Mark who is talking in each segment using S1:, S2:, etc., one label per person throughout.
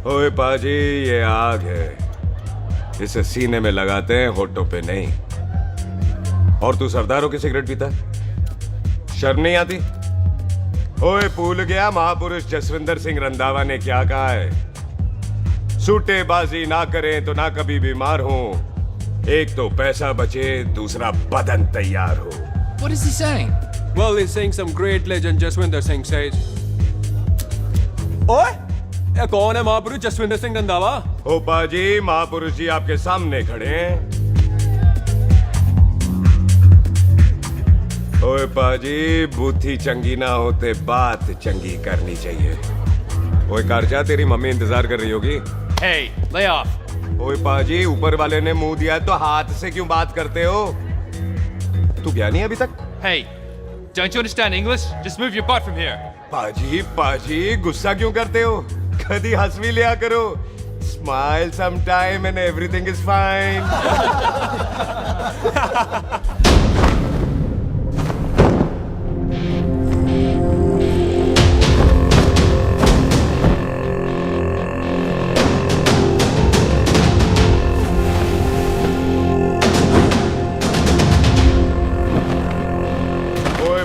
S1: ओए पाजी, ये आग है, इसे सीने में लगाते हैं, होठों पे नहीं। और तू सरदारों की सिगरेट पीता है? शर्म नहीं आती? ओए भूल गया महापुरुष जसविंदर सिंह रंधावा ने क्या कहा है? सूटेबाजी ना करें तो ना कभी बीमार हो। एक तो पैसा बचे, दूसरा बदन तैयार हो।
S2: What is he saying?
S3: Well, he's saying some great legend Jaswinder Singh says. ओए, ये कौन है महापुरुष जसविंदर सिंह रंधावा?
S1: ओ पाजी, महापुरुष जी आपके सामने खड़े हैं। ओए पाजी, बूथी चंगी ना होते बात चंगी करनी चाहिए। ओए कारचा, तेरी मम्मी इंतजार कर रही होगी।
S2: Hey, lay off.
S1: ओए पाजी, ऊपर वाले ने मुंह दिया तो हाथ से क्यों बात करते हो? तू गया नहीं अभी तक?
S2: Hey, don't you understand English? Just move your butt from here.
S1: पाजी पाजी, गुस्सा क्यों करते हो? कभी हंस भी लिया करो। Smile sometime and everything is fine.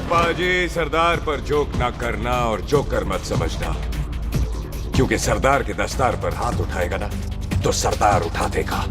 S1: पाजी, सरदार पर जोक ना करना और जोकर मत समझना, क्योंकि सरदार के दस्तार पर हाथ उठाएगा ना तो सरदार उठा देगा।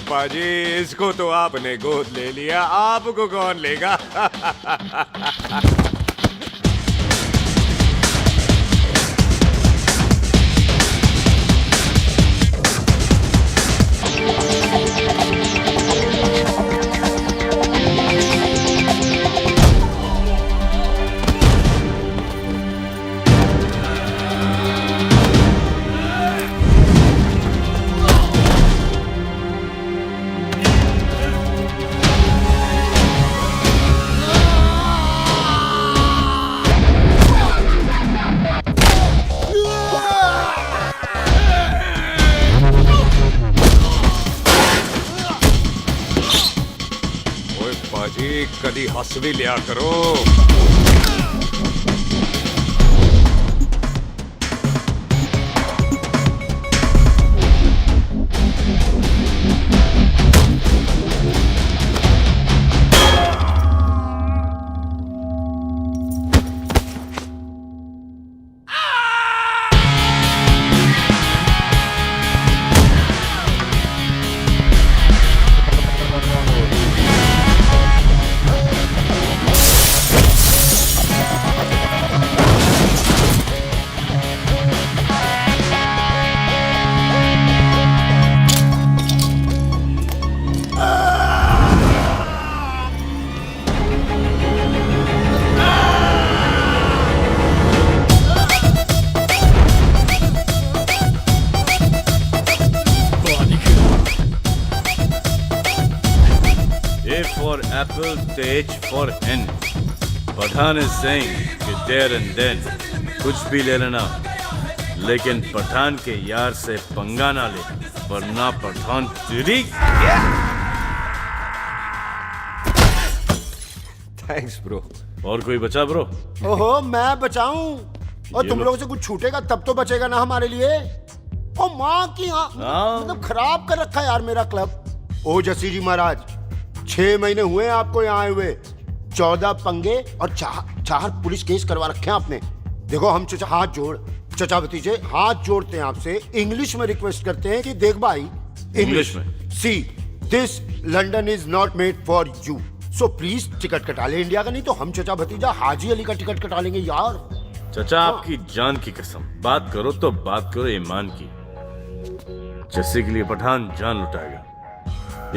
S1: पाजी, इसको तो आपने गोद ले लिया, आपको कौन लेगा? पाजी, कदी हंस भी लिया करो।
S4: for apple, the H for hen. Pathan is saying कि there and then कुछ भी ले लेना, लेकिन पठान के यार से पंगा ना ले, वरना पठान तेरी।
S1: Thanks, bro.
S4: और कोई बचा ब्रो?
S5: ओहो, मैं बचाऊं? और
S4: ये
S5: तुम
S4: लो।
S5: लोगों से कुछ छूटेगा तब तो बचेगा ना हमारे लिए। ओ माँ की मतलब खराब कर रखा है यार मेरा क्लब। ओ जसी जी महाराज, 6 महीने हुए हैं आपको यहाँ आए हुए, 14 पंगे और 4 पुलिस केस करवा रखे हैं आपने। देखो हम चचा हाथ जोड़, चचा भतीजे हाथ जोड़ते हैं आपसे, इंग्लिश में रिक्वेस्ट करते हैं कि देख भाई,
S4: इंग्लिश में?
S5: See this London is not made for you, so please ticket कटा ले इंडिया का, नहीं तो हम चचा भतीजा हाजी अली का टिकट कटा लेंगे यार।
S4: चाचा आपकी जान की कसम, बात करो तो बात करो ईमान की। जस्सी के लिए पठान जान लुटाएगा,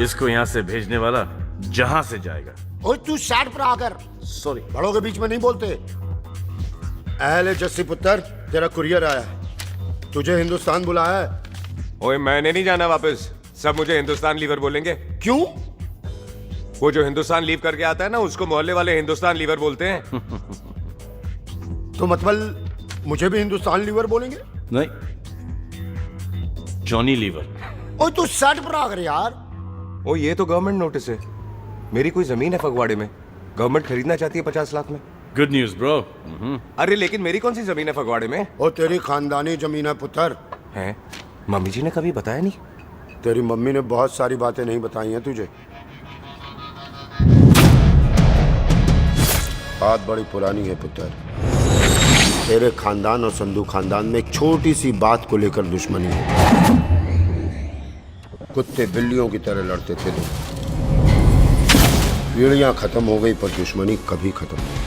S4: इसको यहाँ से भेजने वाला जहां से जाएगा।
S5: ओए तू साइड पर आकर,
S4: सॉरी।
S5: बड़ों के बीच में नहीं बोलते। अहले जस्सी पुत्र, तेरा कुरियर आया है, तुझे हिंदुस्तान बुलाया है।
S1: ओए मैंने नहीं जाना वापस, सब मुझे हिंदुस्तान लीवर बोलेंगे।
S5: क्यों?
S1: वो जो हिंदुस्तान लीव करके आता है ना, उसको मोहल्ले वाले हिंदुस्तान लीवर बोलते हैं।
S5: तो मतलब मुझे भी हिंदुस्तान लीवर बोलेंगे?
S4: नहीं, जॉनी लीवर।
S5: ओए तू साइड पर आकर यार।
S1: ओ ये तो गवर्नमेंट नोटिस है, मेरी कोई जमीन है फगवाड़े में, गवर्नमेंट खरीदना चाहती है 50 लाख में।
S4: Good news bro.
S1: अरे लेकिन मेरी कौन सी जमीन है फगवाड़े में?
S5: ओ तेरी खानदानी जमीन है पुत्र।
S1: है? मम्मी जी ने कभी बताया नहीं।
S5: तेरी मम्मी ने बहुत सारी बातें नहीं बताई हैं तुझे। बात बड़ी पुरानी है पुत्र, तेरे खानदान और संधू खानदान में एक छोटी सी बात को लेकर दुश्मनी है। कुत्ते बिल्लियों की तरह लड़ते थे लोग, पीढ़ियां खत्म हो गई पर दुश्मनी कभी खत्म नहीं।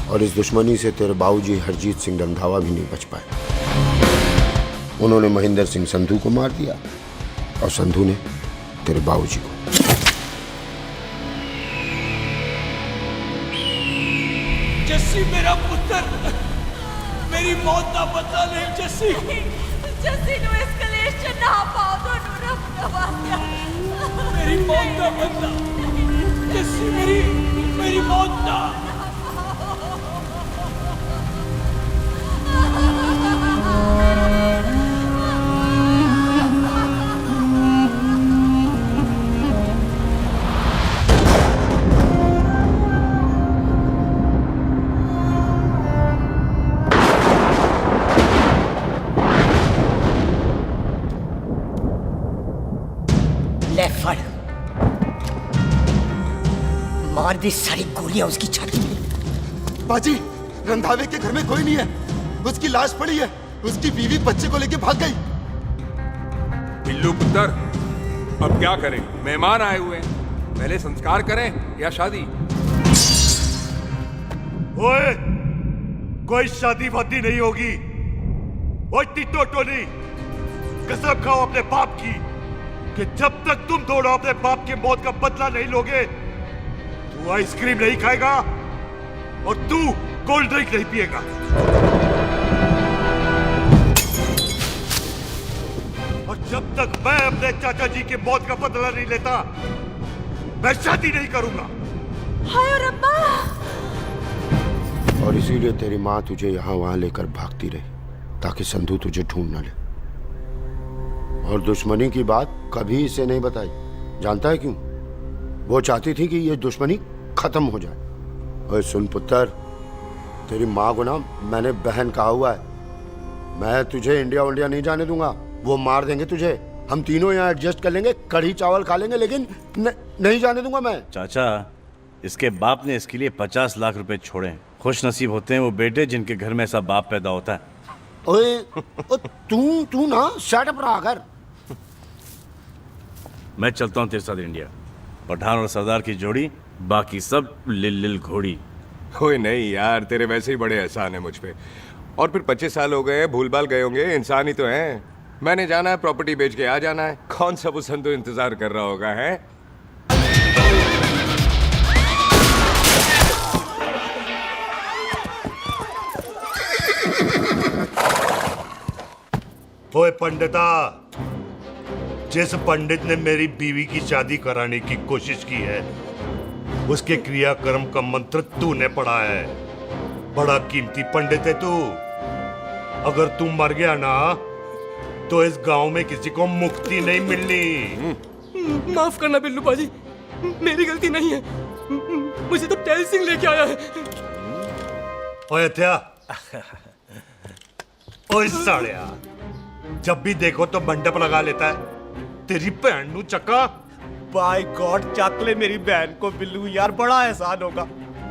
S5: और इस दुश्मनी से तेरे बाबूजी हरजीत सिंह रंधावा भी नहीं बच पाए। उन्होंने महेंद्र सिंह संधू को मार दिया और संधू ने तेरे बाबूजी को।
S3: जस्सी मेरा पुत्र, मेरी मौत का बदला ले जस्सी।
S6: जस्सी ਨੂੰ ਇਸ ਕਲੇਸ਼ ਚ ਨਾ ਪਾਓ, ਤੁਹਾਨੂੰ ਰੱਬ ਨਵਾਜ਼ਿਆ।
S3: मेरी मौत का बदला जस्सी, मेरी मौत का।
S7: ले फड़, मार दी सारी गोलियां उसकी छाती में।
S8: बाजी, रंधावे के घर में कोई नहीं है, उसकी लाश पड़ी है, उसकी बीवी बच्चे को लेके भाग गई।
S3: बिल्लू पुत्र, अब क्या करें? मेहमान आए हुए हैं, पहले संस्कार करें या शादी?
S9: ओए, कोई शादी वादी नहीं होगी। ओए टिट्टो टोनी, कसम खाओ अपने बाप की कि जब तक तुम दोनों अपने बाप की मौत का बदला नहीं लोगे, तू आइसक्रीम नहीं खाएगा और तू कोल्ड ड्रिंक नहीं पिएगा। और जब तक मैं अपने चाचा जी की मौत का बदला नहीं लेता, मैं शादी नहीं करूंगा।
S6: हाय रब्बा।
S5: और इसीलिए तेरी माँ तुझे यहाँ वहां लेकर भागती रही ताकि संधू तुझे ढूंढ न ले। और दुश्मनी की बात कभी इसे नहीं बताई, जानता है क्यों? वो चाहती थी कि ये दुश्मनी खत्म हो जाए। और सुन पुत्र, तेरी माँ को ना मैंने बहन कहा हुआ है, मैं तुझे इंडिया इंडिया नहीं जाने दूंगा। वो मार देंगे तुझे, हम तीनों यहाँ एडजस्ट कर लेंगे, कढ़ी चावल खा लेंगे, लेकिन नहीं जाने दूंगा मैं।
S4: चाचा, इसके बाप ने इसके लिए 50 लाख रुपए छोड़े हैं। खुश नसीब होते हैं वो बेटे जिनके घर में ऐसा बाप पैदा होता है।
S5: ओए, तू ना शट अप रहा कर।
S4: मैं चलता हूँ तेरे साथ इंडिया। पठान और सरदार की जोड़ी, बाकी सब लिल घोड़ी।
S1: ओए नहीं यार, तेरे वैसे ही बड़े एहसान है मुझ पे। और फिर 25 साल हो गए, भूल भाल गए होंगे, इंसान ही तो हैं। मैंने जाना है, प्रॉपर्टी बेच के आ जाना है। कौन सा वो संधू इंतजार कर रहा होगा है?
S9: ओए पंडिता, जिस पंडित ने मेरी बीवी की शादी कराने की कोशिश की है, उसके क्रियाकर्म का मंत्र तूने पढ़ा है। बड़ा कीमती पंडित है तू। अगर तू मर गया ना, तो इस गांव में किसी को मुक्ति नहीं मिलनी।
S3: माफ करना बिल्लू बाजी, मेरी गलती नहीं है।
S2: मुझे तो टेल सिंह लेके आया है।
S9: ओए हत्या, ओए सालिया, जब भी देखो तो मंडप लगा लेता है। तेरी भैन नू चक्का।
S10: बाय गॉड, चक ले मेरी बहन को बिल्लू यार, बड़ा एहसान होगा।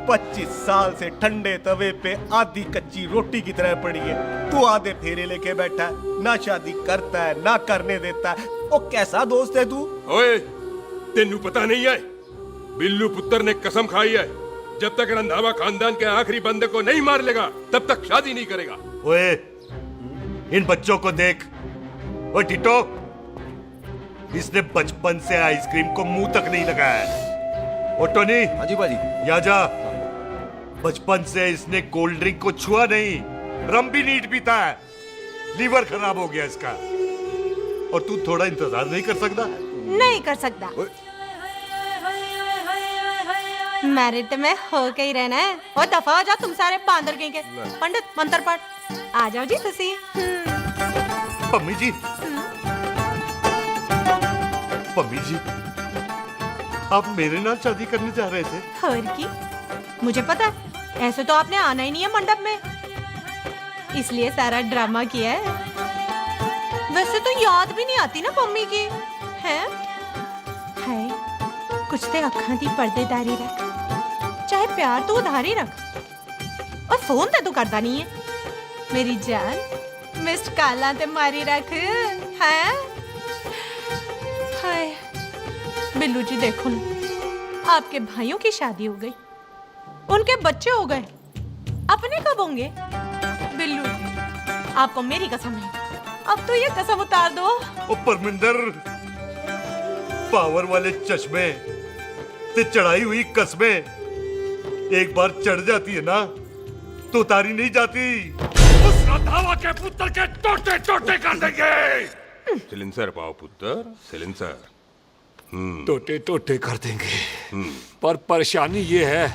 S10: 25 साल से ठंडे तवे पे आधी कच्ची रोटी की तरह पड़ी है। तू आधे फेरे लेके बैठा है, ना शादी करता है ना करने देता है। ओ कैसा दोस्त है तू?
S3: ओए, तेनू पता नहीं है, बिल्लू पुत्र ने कसम खाई है, जब तक रंधावा खानदान के आखिरी बंदे को नहीं मार लेगा तब तक शादी नहीं करेगा।
S9: ओए, इन बच्चों को देख। ओए टिटो, इसने बचपन से आइसक्रीम को मुंह तक नहीं लगाया है। ओ टोनी।
S10: हाँ जी बाजी।
S9: या जा। बचपन से इसने कोल्ड ड्रिंक को छुआ नहीं, रम भी नीट पीता है। लीवर खराब हो गया इसका। और तू थोड़ा इंतजार नहीं कर सकता?
S6: नहीं कर सकता। मैरिड में हो के ही रहना है। और दफा हो जाओ तुम सारे बांदर कहीं के। पंडित मंत्र पढ़। आ जाओ जी तुसी।
S9: पम्मी जी, पम्मी जी, आप मेरे नाल शादी करने जा रहे थे?
S6: और की मुझे पता है, ऐसे तो आपने आना ही नहीं है मंडप में, इसलिए सारा ड्रामा किया है। वैसे तो याद भी नहीं आती ना मम्मी की है। कुछ ते अखां दी पर्देदारी रख, चाहे प्यार तो उधारी रख, और फोन ते तू करता नहीं है। मेरी जान मिस्ड काला ते मारी रख है। हाय बिल्लू जी, देखो ना, आपके भाइयों की शादी हो गई, उनके बच्चे हो गए, अपने कब होंगे? बिल्लू जी, आपको मेरी कसम है, अब तो ये कसम उतार दो।
S9: ओ परमिंदर, पावर वाले चश्मे ते चढ़ाई हुई कस्में एक बार चढ़ जाती है ना तो उतारी नहीं जाती।
S3: उस रंधावा के पुत्र के टोटे टोटे कर देंगे। सिलेंसर पाओ पुत्र, सिलेंसर।
S11: टोटे टोटे कर देंगे, पर परेशानी ये है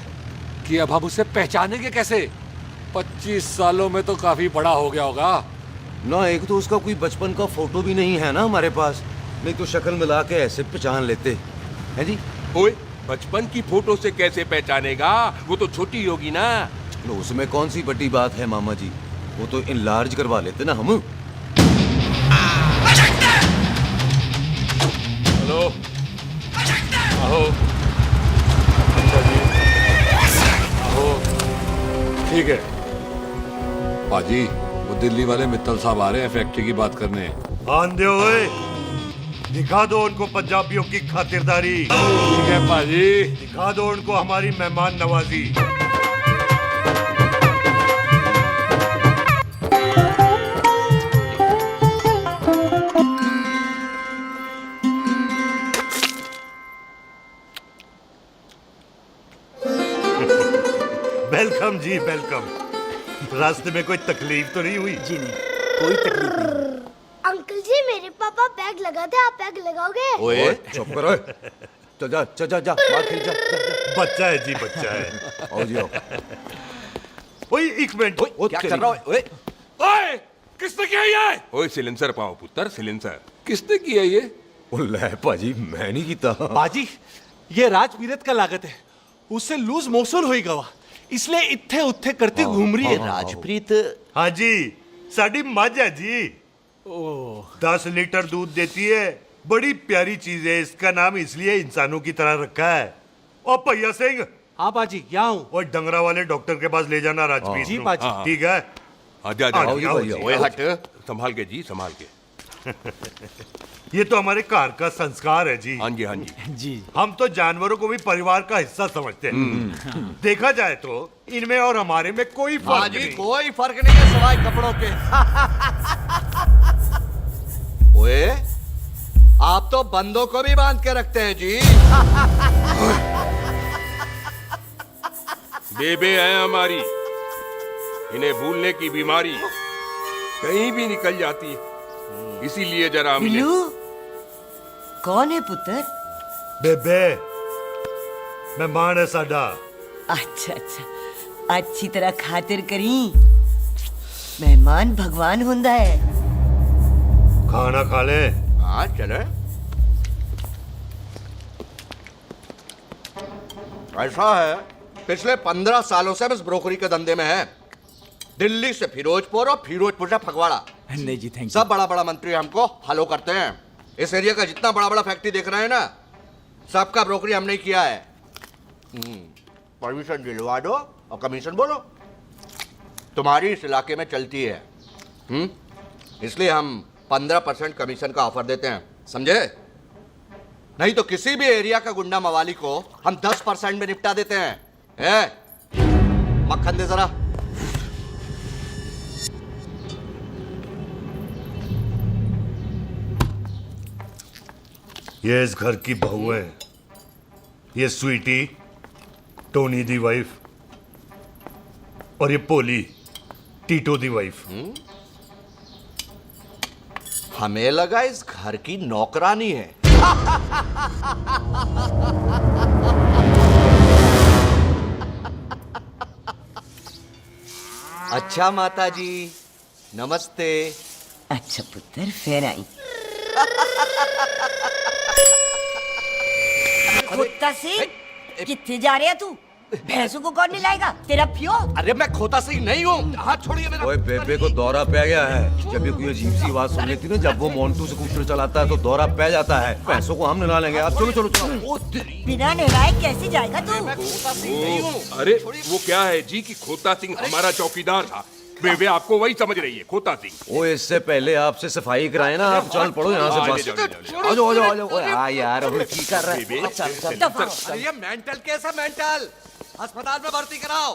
S11: कि अब हम उसे पहचानेंगे कैसे? 25 सालों में तो काफी बड़ा हो गया होगा
S10: ना। एक तो उसका कोई बचपन का फोटो भी नहीं है ना हमारे पास, नहीं तो शक्ल मिला के ऐसे पहचान लेते हैं जी।
S3: ओए, बचपन की फोटो से कैसे पहचानेगा? वो तो छोटी होगी ना।
S10: लो, उसमें कौन सी बड़ी बात है मामा जी, वो तो इनलार्ज करवा लेते ना हम।
S3: हेलो, आओ।
S11: अच्छा जी, आओ। ठीक है पाजी, वो दिल्ली वाले मित्तल साहब आ रहे हैं फैक्ट्री की बात करने।
S9: आंधे ओए, दिखा दो उनको पंजाबियों की खातिरदारी।
S11: ठीक है पाजी,
S9: दिखा दो उनको हमारी मेहमान नवाजी। वेलकम जी, वेलकम। रास्ते में कोई तकलीफ तो नहीं हुई?
S7: जी नहीं, कोई तकलीफ नहीं।
S12: अंकल जी, मेरे पापा पैग लगाते, आप पैग लगाओगे?
S10: ओए चुप करो। चल जा चल जा जा, बाहर खेल जा, जा, जा।
S9: बच्चा है जी, बच्चा है।
S10: आओ जी आओ।
S9: ओए एक मिनट।
S10: ओए क्या कर रहा है? ओए
S3: ओए, किसने किया ये? ओए सिलेंसर पाओ पुत्र, सिलेंसर।
S11: किसने किया ये?
S10: ले पाजी, मैं नहीं कीता।
S13: बाजी, ये राजपीरत का लागत है, उससे लूज मोशन हुई गवा, इसलिए इत्थे उत्थे करती घूम रही है।
S10: राजप्रीत?
S9: हाँ जी, साड़ी मझ है जी। 10 लीटर दूध देती है, बड़ी प्यारी चीज है। इसका नाम इसलिए इंसानों की तरह रखा है। और भैया सिंह।
S13: हाँ बाजी, क्या हूँ?
S9: और डंगरा वाले डॉक्टर के पास ले जाना राजपीत
S13: जी
S9: को।
S13: बाजी।
S9: ठीक है।
S3: आजा आजा। ओए हट, संभाल के जी, संभाल के।
S9: ये तो हमारे घर का संस्कार है जी।
S3: हाँ जी, हाँ जी।
S13: जी,
S9: हम तो जानवरों को भी परिवार का हिस्सा समझते हैं। देखा जाए तो इनमें और हमारे में कोई फर्क नहीं।
S10: कोई फर्क नहीं है सिवाय कपड़ों के। ओए, आप तो बंदों को भी बांध के रखते हैं जी।
S3: बेबे है हमारी, इन्हें भूलने की बीमारी कहीं भी निकल जाती है, इसीलिए जरा हमने।
S7: बिल्लू, कौन है पुत्र?
S9: बेबे मेहमान है साडा।
S7: अच्छा अच्छा, अच्छी तरह खातिर करी। मेहमान भगवान हुंदा है।
S9: खाना खा ले।
S3: हाँ चले।
S14: ऐसा है, पिछले 15 सालों से हम इस ब्रोकरी के धंधे में हैं। दिल्ली से फिरोजपुर और फिरोजपुर से फगवाड़ा।
S10: नहीं जी थैंक
S14: सब बड़ा बड़ा मंत्री हमको फॉलो करते हैं। इस एरिया का जितना बड़ा बड़ा फैक्ट्री देख रहे हैं ना, सबका ब्रोकरी हमने किया है। परमिशन दिलवा दो और कमीशन बोलो। तुम्हारी इस इलाके में चलती है, इसलिए हम 15% कमीशन का ऑफर देते हैं, समझे? नहीं तो किसी भी एरिया का गुंडा मवाली को हम 10% में निपटा देते हैं। मक्खन दे जरा।
S9: ये इस घर की बहू है, ये स्वीटी टोनी दी वाइफ, और ये पोली टीटो दी वाइफ।
S14: हमें लगा इस घर की नौकरानी है। अच्छा माता जी, नमस्ते।
S7: अच्छा पुत्र, फिर आई। खोता सिंह, कितने जा रहे है तू? भैंसों को कौन मिलाएगा? तेरा प्यो?
S14: अरे मैं खोता सिंह नहीं हूँ, हाथ छोड़िए मेरा।
S1: ओए बेबे को दौरा पै गया है। जब भी कोई अजीब सी आवाज सुन लेती है ना, जब वो मोंटू स्कूटर चलाता है तो दौरा पै जाता है। पैसों को हम निकाल लेंगे। आप चलो चलो चलो।
S7: बिना नहलाए कैसे जाएगा तू?
S14: मैं खोता सिंह नहीं हूँ।
S3: अरे वो क्या है जी कि खोता सिंह हमारा चौकीदार था। बेबे आपको वही समझ रही है, खोता सिंह।
S1: ओ इससे पहले आपसे सफाई कराए ना, आप चल पड़ो यहाँ से बस। आ जाओ आ जाओ आ जाओ। ओए हाँ यार, अब की कर रहा है?
S14: अरे ये मेंटल केस है, मेंटल। अस्पताल में भर्ती कराओ।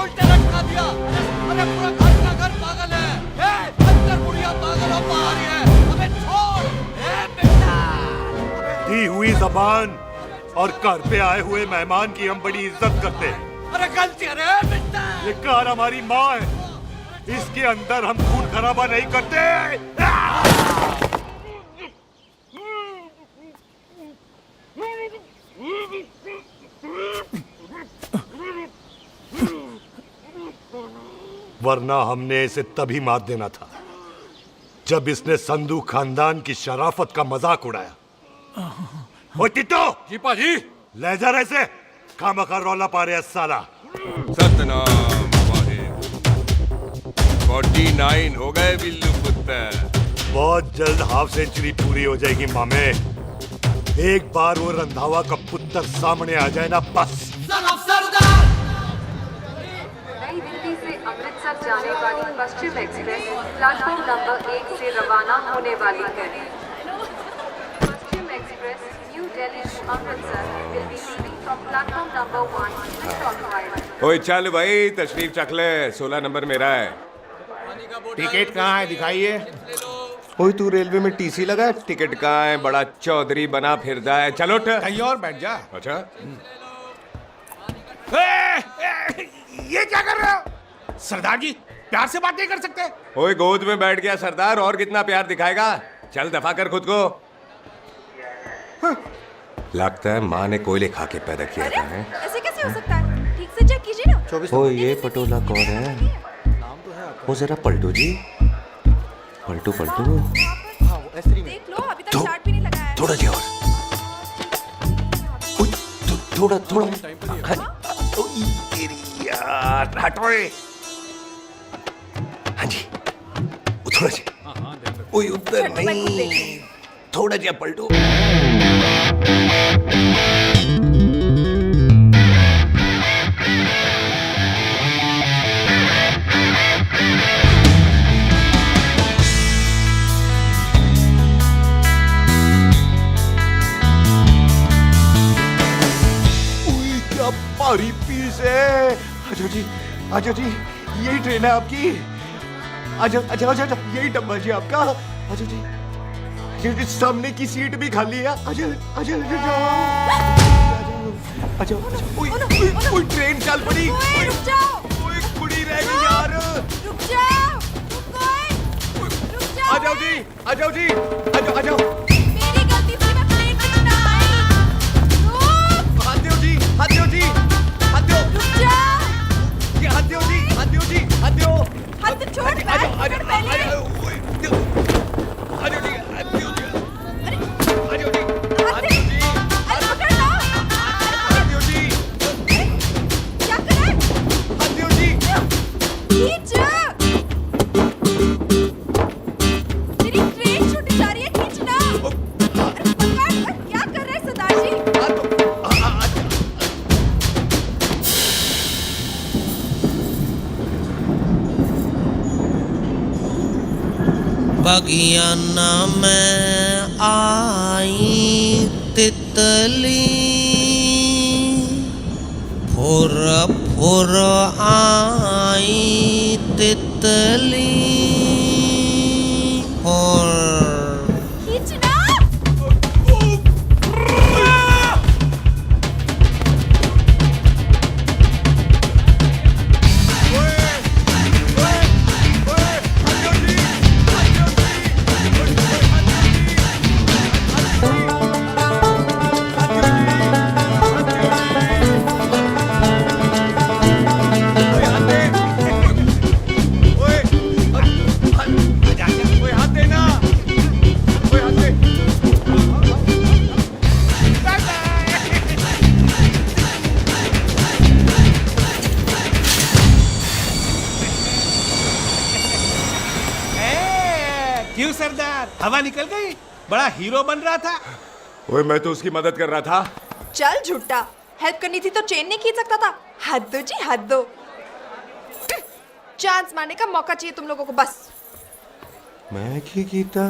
S14: उल्टा लटका दिया। अरे पूरा घर का घर पागल है। अंदर बुढ़िया पागल हो, बाहर है। अबे छोड़। बेटा
S9: दी हुई जबान और घर पे आए हुए मेहमान की हम बड़ी इज्जत करते हैं।
S14: अरे गलती है रे बेटा।
S9: ये कार हमारी माँ है, इसके अंदर हम खून खराबा नहीं करते। वरना हमने इसे तभी मात देना था जब इसने संधू खानदान की शराफत का मजाक उड़ाया। ओ टिट्टो
S3: जी पाजी,
S9: ले जा रहे से खामखा रौला पा रहे साला।
S3: सतनाम वाहे। 49 हो गए बिल्लू पुत्र।
S9: बहुत जल्द हाफ सेंचुरी पूरी हो जाएगी मामे। एक बार वो रंधावा का पुत्र सामने आ जाए ना, बस।
S15: नई दिल्ली से अमृतसर जाने वाली पश्चिम एक्सप्रेस प्लेटफॉर्म नंबर 1 से रवाना होने वाली है। Paschim express new Delhi to Amritsar will be leaving from platform number 1 with occupied।
S1: ओए चल भाई, तशरीफ चख ले। 16 नंबर मेरा है।
S10: टिकट कहाँ है? दिखाइए।
S1: ओए तू रेलवे में टीसी लगा है? टिकट कहाँ है? बड़ा चौधरी बना फिरदा है। चलो उठ।
S10: कहीं और बैठ जा।
S1: अच्छा
S10: ये क्या कर रहे हो? सरदार जी, प्यार से बात नहीं कर सकते?
S1: ओए गोद में बैठ गया सरदार, और कितना प्यार दिखाएगा? चल दफा कर खुद को। लगता है माँ ने कोयले खा के पैदा किया था।
S6: ऐसे कैसे हो सकता है? ठीक से चेक कीजिए ना।
S1: ओ ये पटोला कौन है? वो जरा पलटू जी, पलटू पलटू।
S6: देख लो, अभी तक चार्ट भी नहीं लगाया है।
S1: थोड़ा जी और। थोड़ा थोड़ा। यार हटो। हाँ जी, थोड़ा जी। ओए उधर नहीं, थोड़ा जी पलटो।
S10: भारी पीस है। अच्छा जी, अच्छा जी, यही ट्रेन है आपकी? अच्छा अच्छा अच्छा अच्छा, यही डब्बा जी आपका? अच्छा जी, ये सामने की सीट भी खाली है। अच्छा अच्छा अच्छा अच्छा। ओए ट्रेन चल पड़ी।
S6: रुक जाओ।
S10: ओए कुड़ी रह गई यार।
S6: रुक जाओ। रुक जाओ।
S10: आ जाओ जी, आ जाओ जी, आ जाओ आ जाओ।
S6: मेरी गलती से मैं प्लेन में ना आई। रुक।
S10: हाथ दो जी, हाथ दो जी, हाथ दो।
S16: बगियाना में आई तितली, फुर फुर आई तितली, फुर।
S13: क्यों सरदार, हवा निकल गई? बड़ा हीरो बन रहा था।
S1: ओए मैं तो उसकी मदद कर रहा था।
S6: चल झूठा, हेल्प करनी थी तो चेन नहीं खींच सकता था। हद दो जी, हद दो। चांस मारने का मौका चाहिए तुम लोगों को बस।
S1: मैं क्या कीता?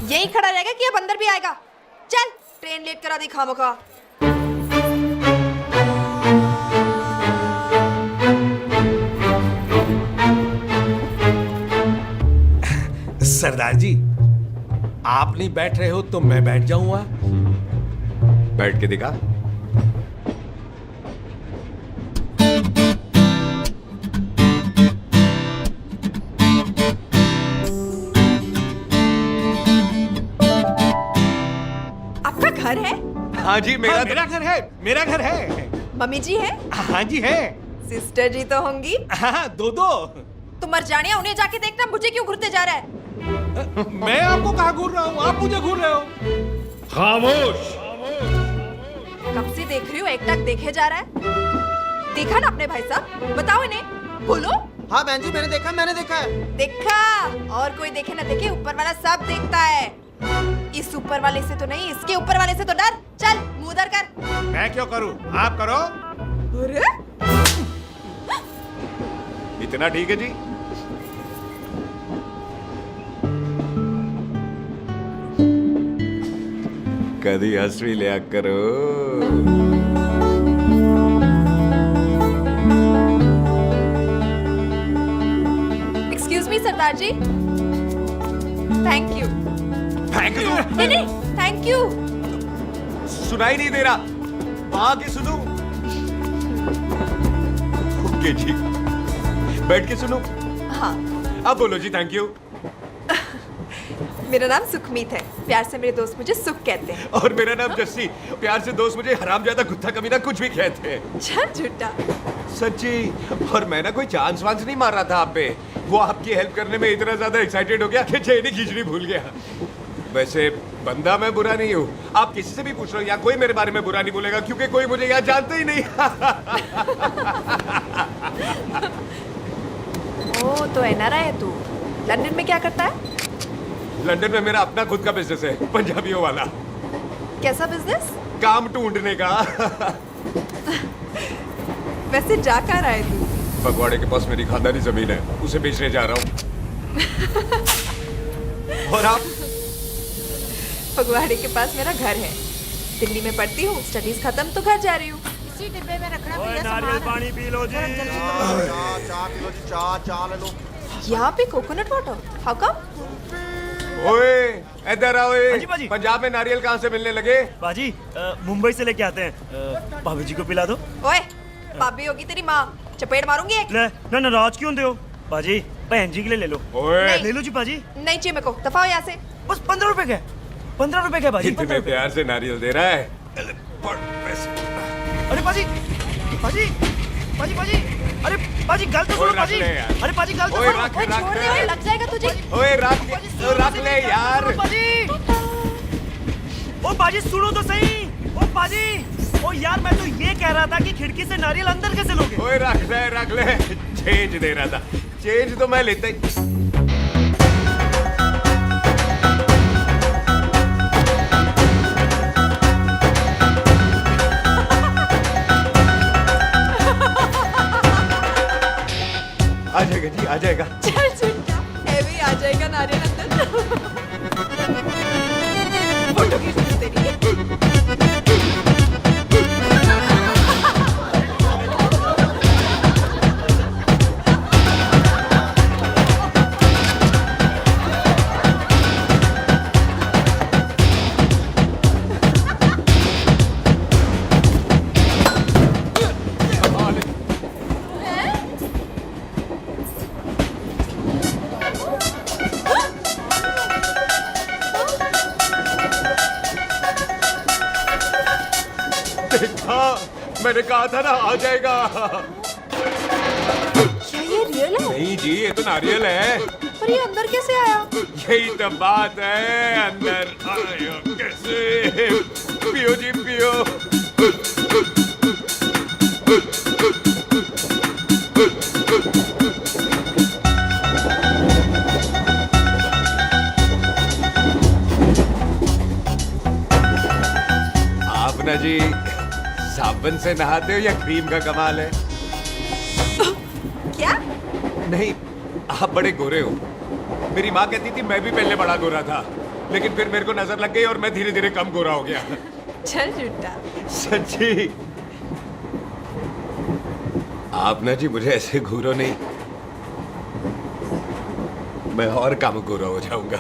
S6: यही खड़ा रहेगा कि अब अंदर भी आएगा? चल, ट्रेन लेट करा दी खामोखा।
S13: सरदार जी, आप नहीं बैठ रहे हो तो मैं बैठ जाऊंगा।
S1: बैठ के दिखा।
S6: आपका घर है?
S1: हाँ जी, मेरा
S13: मेरा घर है, मेरा घर है।
S6: मम्मी जी है?
S13: हाँ जी है।
S6: सिस्टर जी तो होंगी?
S13: हाँ, दो दो।
S6: तुम मर जाने, उन्हें जाके देखना मुझे क्यों घूरते जा रहा है।
S13: मैं आपको कहाँ घूर रहा हूँ, आप मुझे घूर रहे हो।
S3: खामोश।
S6: कब से देख रही हूँ, एक टक देखे जा रहा है। देखा ना अपने भाई साहब, बताओ इन्हें, बोलो।
S10: हाँ बहन जी, मैंने देखा है।
S6: देखा? और कोई देखे ना देखे, ऊपर वाला सब देखता है। इस ऊपर वाले से तो नहीं, इसके ऊपर वाले से तो डर। चल मुंह उधर कर।
S13: मैं क्यों करूँ, आप करो।
S6: अरे
S1: इतना ठीक है जी? कभी हंसवी लिया करो।
S6: Excuse me Sardar ji. Thank you.
S1: Thank you?
S6: नहीं नहीं, थैंक यू।
S1: सुनाई नहीं दे रहा, वहां के सुनूं? ओके जी, बैठ के सुनो।
S6: हाँ।
S1: अब बोलो जी थैंक यू।
S6: मेरा नाम सुखमीत है, प्यार से मेरे दोस्त मुझे सुख कहते हैं।
S1: और मेरा नाम जस्सी, प्यार से दोस्त मुझे हरामजादा, कुत्ता कमीना कुछ भी कहते हैं।
S6: चल झूठा।
S1: सच्ची। और मैं ना कोई चांस वांस नहीं मार रहा था आप पे, वो आपकी हेल्प करने में इतना ज्यादा एक्साइटेड हो गया कि चेन ही खींचनी भूल गया। वैसे बंदा मैं बुरा नहीं हूँ, आप किसी से भी पूछ लो, यहाँ कोई मेरे बारे में बुरा नहीं बोलेगा क्योंकि कोई मुझे यहाँ जानता ही नहीं।
S6: ओ तो एनआरआई है तू। लंदन में क्या करता है?
S1: लंदन में मेरा अपना खुद का बिजनेस है, पंजाबियों वाला।
S6: कैसा बिजनेस?
S1: काम ढूंढने का।
S6: वैसे जा कहाँ रहा है तू?
S1: फगवाड़े के पास मेरी खानदानी जमीन है, उसे बेचने जा रहा हूँ। और आप?
S6: फगवाड़े के पास मेरा घर है, दिल्ली में पढ़ती हूँ, स्टडीज खत्म तो घर जा रही हूँ।
S12: इसी डिब्बे में रखना
S10: ओए, नारियल पानी पी लो जी। चाय पी लो जी, चाय ले लो।
S6: यहाँ पे कोकोनट वाटर, हाउ कम?
S1: ओए इधर आओ।
S10: हाँ जी, बाजी।
S1: पंजाब में नारियल कहाँ से मिलने लगे?
S10: बाजी मुंबई से लेके आते हैं, भाभी जी को पिला दो।
S6: ओए भाभी होगी तेरी माँ, चपेट मारूंगी एक।
S10: ले ना, नाराज क्यों हो बाजी, बहन जी के लिए ले लो।
S1: ओए
S10: ले लो जी बाजी।
S6: नहीं चाहिए मेरे को, दफा हो यहाँ से।
S10: बस 15 रुपए के, 15 रुपए के बाजी।
S1: इतने प्यार से नारियल दे रहा है।
S10: अरे बाजी, बाजी, बाजी, बाजी, अरे बाजी गल तो सुनो बाजी। अरे बाजी गल तो सुनो।
S6: ओए छोड़ दे, ओए लग जाएगा तुझे।
S1: ओए रख ले यार।
S10: बाजी, ओ बाजी सुनो तो सही। ओ बाजी, ओ यार मैं तो ये कह रहा था कि खिड़की से नारियल अंदर कैसे लोगे?
S1: ओए रख ले। चेंज दे रहा था, चेंज तो मैं लेता ही। आ जाएगा जी, आ जाएगा।
S6: चल झूठा, ये भी आ जाएगा नारियल अंदर। फोटो खींच तेरी।
S1: देखा, मैंने कहा था ना आ जाएगा।
S6: क्या ये रियल है?
S1: नहीं जी, ये तो नारियल है।
S6: पर ये अंदर कैसे आया?
S1: यही तो बात है, अंदर आया कैसे? पियो जी पियो। आप ना जी साबुन से नहाते हो या क्रीम का कमाल है?
S6: क्या?
S1: नहीं, आप बड़े गोरे हो। मेरी माँ कहती थी मैं भी पहले बड़ा गोरा था, लेकिन फिर मेरे को नजर लग गई और मैं धीरे धीरे कम गोरा हो गया।
S6: चल झूठा।
S1: सच्ची। आप ना जी मुझे ऐसे घूरो नहीं, मैं और कम गोरा हो जाऊंगा।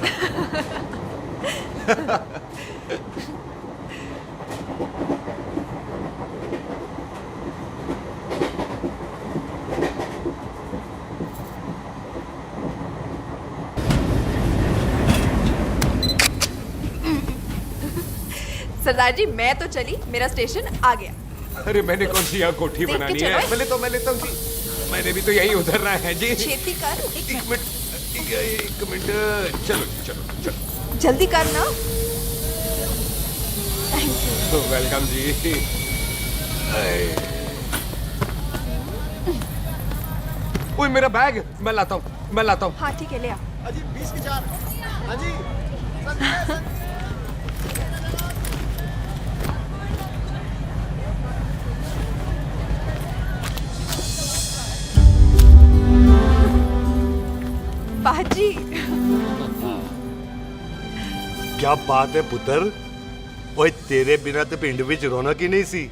S6: सरदार जी मैं तो चली, मेरा स्टेशन आ गया।
S1: अरे मैंने कौन सी यहाँ कोठी
S6: देख के
S1: बनानी
S6: चलो।
S1: है? पहले तो मैं लेता हूँ जी। मैंने भी तो यही उतरना है जी।
S6: छेती कर।
S1: एक मिनट, चलो चलो चलो।
S6: जल्दी कर ना। Thank you.
S1: वेलकम जी। ओए मेरा बैग, मैं लाता हूँ।
S6: हाँ ठीक है, ले आ।
S8: अजी 20 की 4। अजी
S6: बाजी।
S9: क्या बात है पुत्र? ओए तेरे बिना तो पिंड विच रौनक ही नहीं सी।